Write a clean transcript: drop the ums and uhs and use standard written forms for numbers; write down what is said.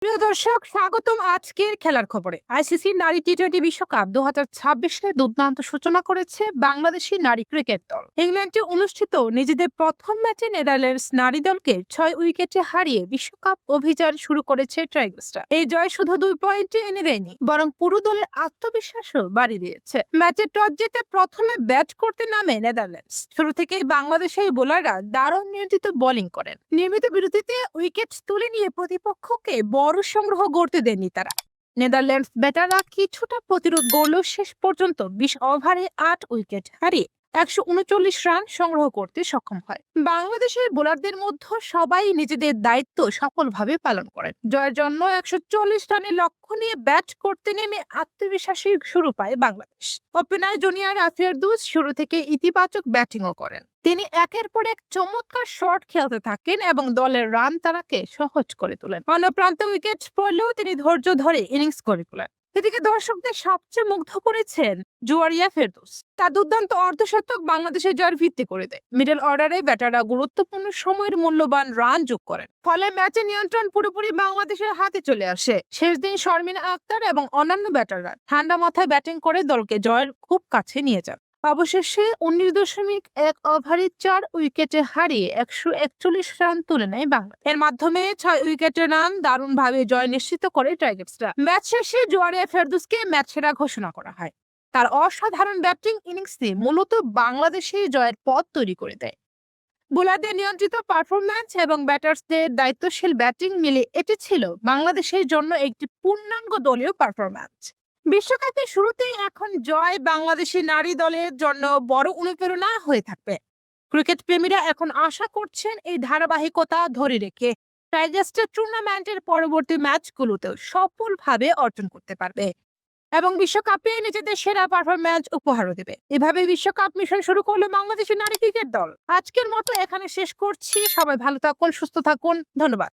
প্রিয় দর্শক, স্বাগতম আজকের খেলার খবরে। আইসিসি নারী টি-20 বিশ্বকাপ 2026 এর দুর্দান্ত সূচনা করেছে বাংলাদেশি নারী ক্রিকেট দল। ইংল্যান্ডে অনুষ্ঠিত নিজেদের প্রথম ম্যাচে নেদারল্যান্ডস নারী দলকে 6 উইকেটে হারিয়ে বিশ্বকাপ অভিযান শুরু করেছে টাইগার্সরা। এই জয় শুধু 2 পয়েন্টে এনে দেয়নি, বরং পুরো দলের আত্মবিশ্বাসও বাড়িয়ে দিয়েছে। ম্যাচে টস জিতে প্রথমে ব্যাট করতে নামে নেদারল্যান্ডস। শুরু থেকেই বাংলাদেশের বোলাররা দারুণ নিয়ন্ত্রিত বোলিং করেন। নিয়মিত বিরতিতে উইকেট তুলে নিয়ে প্রতিপক্ষকে বড় সংগ্রহ গড়তে দেননি তারা। নেদারল্যান্ডস ব্যাটাররা কিছুটা প্রতিরোধ গড়লেও শেষ পর্যন্ত 20 ওভারে 8 উইকেট হারিয়ে 139 রান সংগ্রহ করতে সক্ষম হয়। বাংলাদেশের বোলারদের মধ্যে সবাই নিজেদের দায়িত্ব সফলভাবে পালন করেন। জয়ের জন্য 140 রানের লক্ষ্য নিয়ে ব্যাট করতে নেমে আত্মবিশ্বাসী শুরু পায় বাংলাদেশ। ওপেনার জুনিয়র ফেরদৌস শুরু থেকে ইতিবাচক ব্যাটিংও করেন। তিনি একের পর এক চমৎকার শট খেলতে থাকেন এবং দলের রান তারাকে সহজ করে তোলেন। অন্য প্রান্তে উইকেট পড়লেও তিনি ধৈর্য ধরে ইনিংস করে তোলেন। এদিকে দর্শকদের সবচেয়ে মুগ্ধ করেছেন জুয়ারিয়া ফেরদৌস। তার দুর্দান্ত অর্ধশতক বাংলাদেশের জয়ের ভিত্তি করে দেয়। মিডল অর্ডারে ব্যাটাররা গুরুত্বপূর্ণ সময়ের মূল্যবান রান যোগ করেন, ফলে ম্যাচের নিয়ন্ত্রণ পুরোপুরি বাংলাদেশের হাতে চলে আসে। শেষ দিন শর্মিনা আক্তার এবং অন্যান্য ব্যাটাররা ঠান্ডা মাথায় ব্যাটিং করে দলকে জয়ের খুব কাছে নিয়ে যান। অবশেষে 19.1 ওভারে 4 উইকেটে হারিয়ে 141 রান তুলে নেয় বাংলা। এর মাধ্যমে 6 উইকেটের রান দারুণভাবে জয় নিশ্চিত করে টাইগার্সরা। ম্যাচ শেষে জুয়ারিয়া ফেরদৌসকে ম্যাচ সেরা ঘোষণা করা হয়। তার অসাধারণ ব্যাটিং ইনিংসে মূলত বাংলাদেশের জয়ের পথ তৈরি করে দেয়। বোলারদের নিয়ন্ত্রিত পারফরম্যান্স এবং ব্যাটার্সদের দায়িত্বশীল ব্যাটিং মিলে এটি ছিল বাংলাদেশের জন্য একটি পূর্ণাঙ্গ দলীয় পারফরম্যান্স। বিশ্বকাপের শুরুতেই এখন জয় বাংলাদেশি নারী দলের জন্য বড় অনুপ্রেরণা হয়ে থাকবে। ক্রিকেট প্রেমীরা এখন আশা করছেন এই ধারাবাহিকতা ধরে রেখে টাইগার্সরা টুর্নামেন্টের পরবর্তী ম্যাচগুলোতেও সফলভাবে অর্জন করতে পারবে এবং বিশ্বকাপে নিজেদের সেরা পারফরম্যান্স উপহারও দেবে। এভাবে বিশ্বকাপ মিশন শুরু করলো বাংলাদেশের নারী ক্রিকেট দল। আজকের মতো এখানে শেষ করছি। সবাই ভালো থাকুন, সুস্থ থাকুন। ধন্যবাদ।